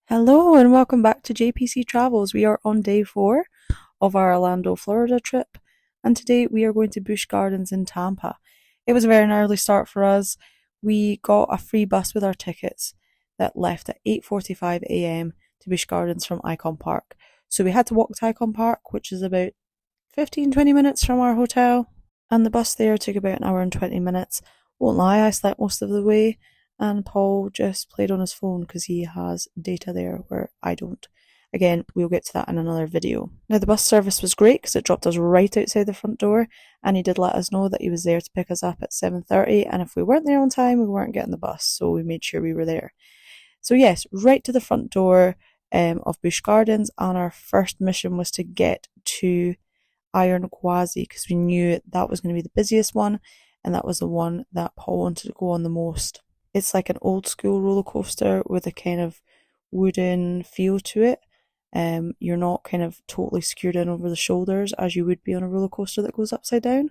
Hello and welcome back to JPC Travels. We are on day 4 of our Orlando, Florida trip, and today we are going to Busch Gardens in Tampa. It was a very early start for us. We got a free bus with our tickets that left at 8:45 a.m. to Busch Gardens from Icon Park. So we had to walk to Icon Park, which is about 15-20 minutes from our hotel, and the bus there took about an hour and 20 minutes. Won't lie, I slept most of the way, and Paul just played on his phone because he has data there where I don't. Again, we'll get to that in another video. Now, the bus service was great because it dropped us right outside the front door, and he did let us know that he was there to pick us up at 7:30, and if we weren't there on time, we weren't getting the bus, so we made sure we were there. So yes, right to the front door of Busch Gardens, and our first mission was to get to Iron Gwazi because we knew that was going to be the busiest one, and that was the one that Paul wanted to go on the most. It's like an old school roller coaster with a kind of wooden feel to it. You're not kind of totally secured in over the shoulders as you would be on a roller coaster that goes upside down.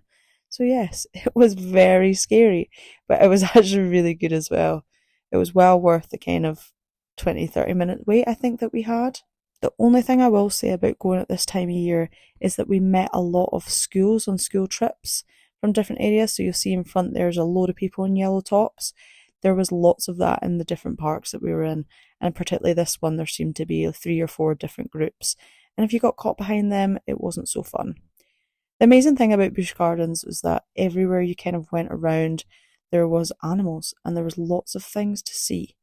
So yes, it was very scary, but it was actually really good as well. It was well worth the kind of 20-30 minute wait I think that we had. The only thing I will say about going at this time of year is that we met a lot of schools on school trips from different areas. So you'll see in front there's a load of people in yellow tops. There was lots of that in the different parks that we were in, and particularly this one there seemed to be 3 or 4 different groups, and if you got caught behind them it wasn't so fun. The amazing thing about Busch Gardens was that everywhere you kind of went around there was animals and there was lots of things to see.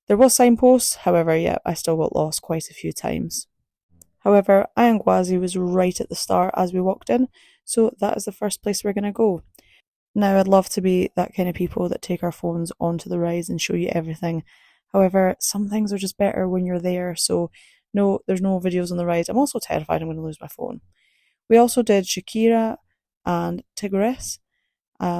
There was signposts, however, yeah, I still got lost quite a few times. However, Ayangwazi was right at the start as we walked in, so that is the first place we're going to go. Now, I'd love to be that kind of people that take our phones onto the rides and show you everything. However, some things are just better when you're there, so no, there's no videos on the rides. I'm also terrified I'm going to lose my phone. We also did Shakira and Tigres.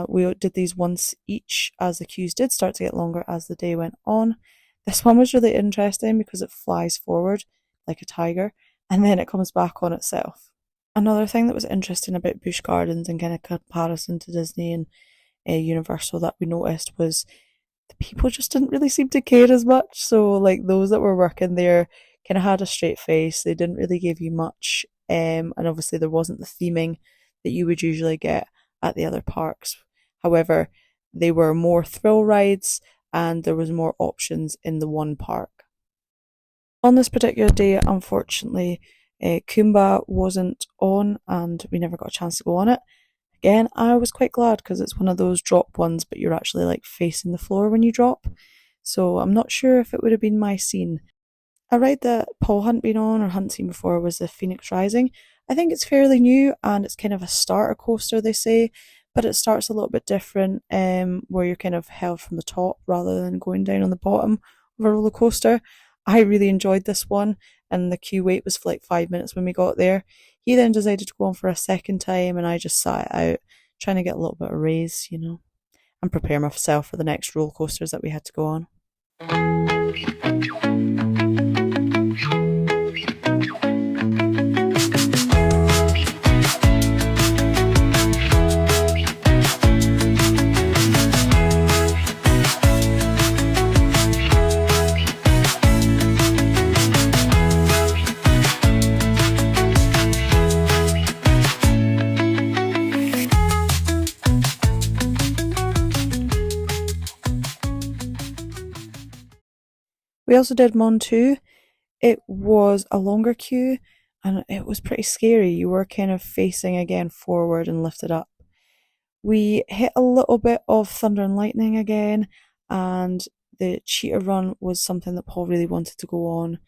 We did these once each as the queues did start to get longer as the day went on. This one was really interesting because it flies forward like a tiger and then it comes back on itself. Another thing that was interesting about Busch Gardens in kind of comparison to Disney and Universal that we noticed was the people just didn't really seem to care as much. So like those that were working there kind of had a straight face. They didn't really give you much, and obviously there wasn't the theming that you would usually get at the other parks. However, they were more thrill rides and there was more options in the one park. On this particular day, unfortunately, Kumba wasn't on and we never got a chance to go on it. Again, I was quite glad because it's one of those drop ones, but you're actually like facing the floor when you drop. So I'm not sure if it would have been my scene. A ride that Paul hadn't been on or hadn't seen before was the Phoenix Rising. I think it's fairly new and it's kind of a starter coaster, they say, but it starts a little bit different, where you're kind of held from the top rather than going down on the bottom of a roller coaster. I really enjoyed this one, and the queue wait was for like 5 minutes when we got there. He then decided to go on for a second time, and I just sat it out, trying to get a little bit of raise, and prepare myself for the next roller coasters that we had to go on. We also did Mon 2. It was a longer queue and it was pretty scary. You were kind of facing again forward and lifted up. We hit a little bit of thunder and lightning again, and the cheetah run was something that Paul really wanted to go on.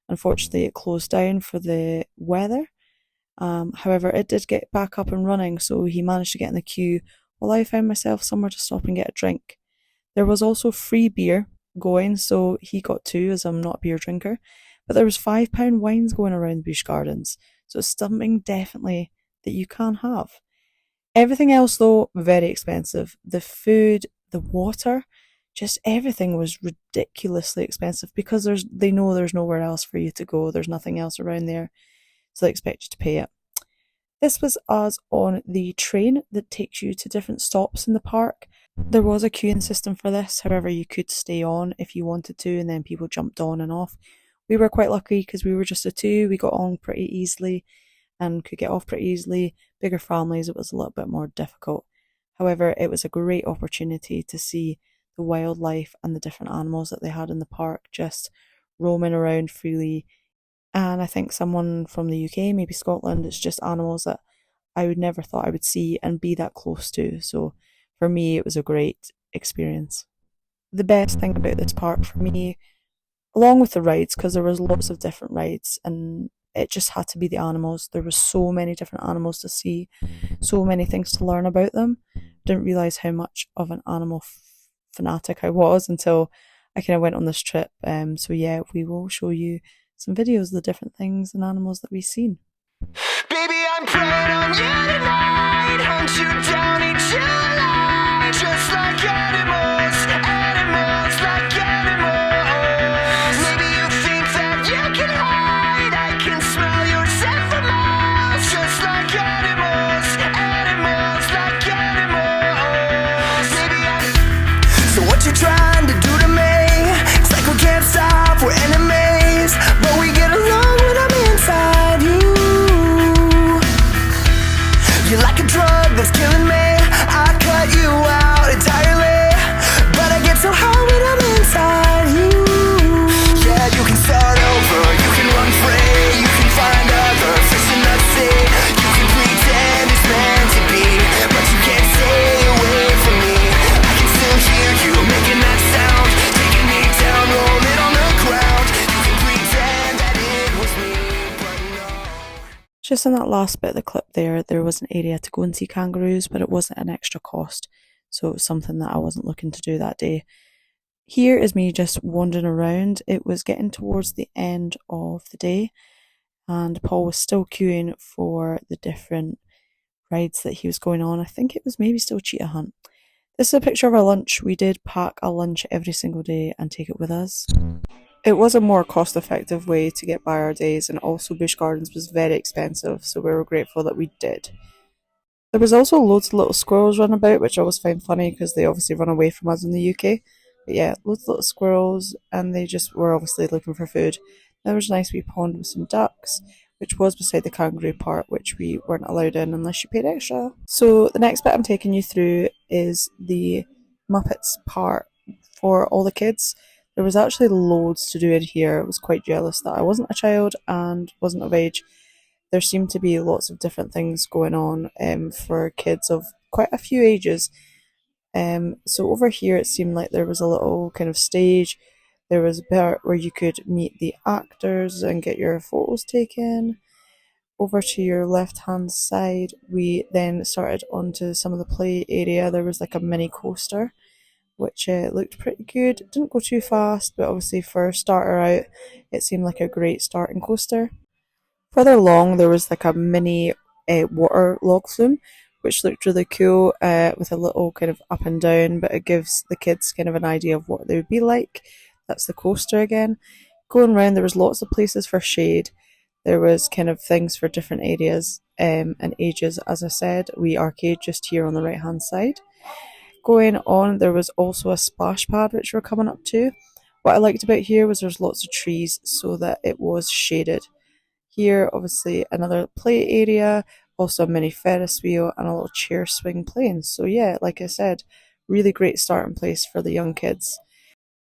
Unfortunately, it closed down for the weather. However, it did get back up and running, so he managed to get in the queue while I found myself somewhere to stop and get a drink. There was also free beer going, so he got 2 as I'm not a beer drinker. But there was £5 wines going around Busch Gardens, so it's something definitely that you can have. Everything else though, very expensive. The food, the water, just everything was ridiculously expensive because they know there's nowhere else for you to go. There's nothing else around there, so they expect you to pay it. This was us on the train that takes you to different stops in the park. There was a queuing system for this, however you could stay on if you wanted to, and then people jumped on and off. We were quite lucky because we were just a two, we got on pretty easily and could get off pretty easily. Bigger families, it was a little bit more difficult. However, it was a great opportunity to see the wildlife and the different animals that they had in the park just roaming around freely. And I think someone from the UK, maybe Scotland, it's just animals that I would never thought I would see and be that close to. So for me, it was a great experience. The best thing about this park for me, along with the rides, because there was lots of different rides and it just had to be the animals. There was so many different animals to see, so many things to learn about them. Didn't realize how much of an animal fanatic I was until I kind of went on this trip. So yeah, we will show you some videos of the different things and animals that we've seen. Baby, I'm praying on you tonight. Hunt you down each line, just like animals, animals like animals. Maybe you think that you can hide. I can smell your scent for miles, just like animals, animals like animals. Maybe I'm. So what you trying to do to me? It's like we can't stop, we're enemies, but we get along when I'm inside you. You're like a drug that's killing me. I cut you out entirely, but I get so high when I'm inside you. Yeah, you can start over, you can run free, you can find other fish in the sea. You can pretend it's meant to be, but you can't stay away from me. I can still hear you making that sound, taking me down, rolling on the ground. You can pretend that it was me, but no. Just in that last bit of the clip there was an area to go and see kangaroos, but it wasn't an extra cost, so it was something that I wasn't looking to do that day. Here is me just wandering around. It was getting towards the end of the day, and Paul was still queuing for the different rides that he was going on. I think it was maybe still Cheetah Hunt. This is a picture of our lunch. We did pack a lunch every single day and take it with us. It was a more cost-effective way to get by our days, and also Busch Gardens was very expensive, so we were grateful that we did. There was also loads of little squirrels running about, which I always find funny because they obviously run away from us in the UK. But yeah, loads of little squirrels, and they just were obviously looking for food. There was a nice wee pond with some ducks, which was beside the kangaroo part, which we weren't allowed in unless you paid extra. So the next bit I'm taking you through is the Muppets part for all the kids. There was actually loads to do in here. I was quite jealous that I wasn't a child and wasn't of age. There seemed to be lots of different things going on for kids of quite a few ages. So over here it seemed like there was a little kind of stage. There was a part where you could meet the actors and get your photos taken. Over to your left hand side, we then started onto some of the play area. There was like a mini coaster, which looked pretty good. It didn't go too fast, but obviously for a starter out, it seemed like a great starting coaster. Further along, there was like a mini water log flume, which looked really cool with a little kind of up and down, but it gives the kids kind of an idea of what they would be like. That's the coaster again. Going around, there was lots of places for shade. There was kind of things for different areas and ages. As I said, we arcade just here on the right hand side. Going on, there was also a splash pad which we're coming up to. What I liked about here was there's lots of trees so that it was shaded. Here, obviously, another play area, also a mini Ferris wheel and a little chair swing plane. So yeah, like I said, really great starting place for the young kids.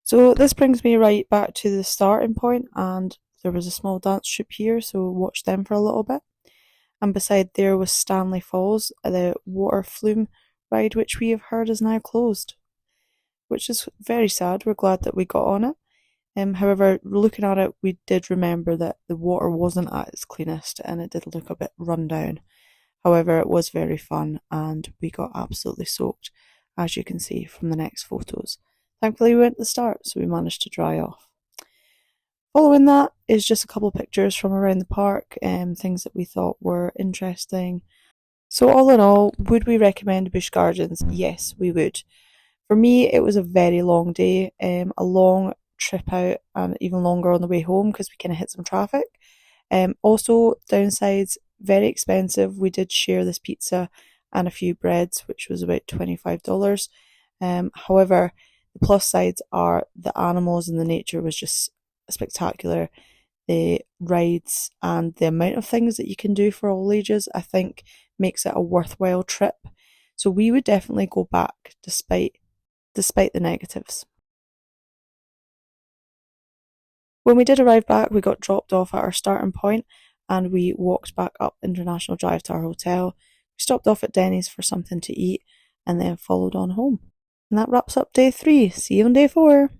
So this brings me right back to the starting point, and there was a small dance troupe here, so watch them for a little bit. And beside there was Stanley Falls, the water flume ride, which we have heard is now closed, which is very sad. We're glad that we got on it. However, looking at it, we did remember that the water wasn't at its cleanest and it did look a bit run down. However, it was very fun and we got absolutely soaked, as you can see from the next photos. Thankfully, we went at the start, so we managed to dry off. Following that is just a couple of pictures from around the park, things that we thought were interesting. So all in all, would we recommend Busch Gardens? Yes, we would. For me, it was a very long day, a long trip out and even longer on the way home because we kind of hit some traffic. Also, downsides, very expensive. We did share this pizza and a few breads, which was about $25. However, the plus sides are the animals and the nature was just spectacular. The rides and the amount of things that you can do for all ages, I think, makes it a worthwhile trip. So we would definitely go back despite the negatives. When we did arrive back, we got dropped off at our starting point and we walked back up International Drive to our hotel. We stopped off at Denny's for something to eat and then followed on home. And that wraps up day 3. See you on day 4.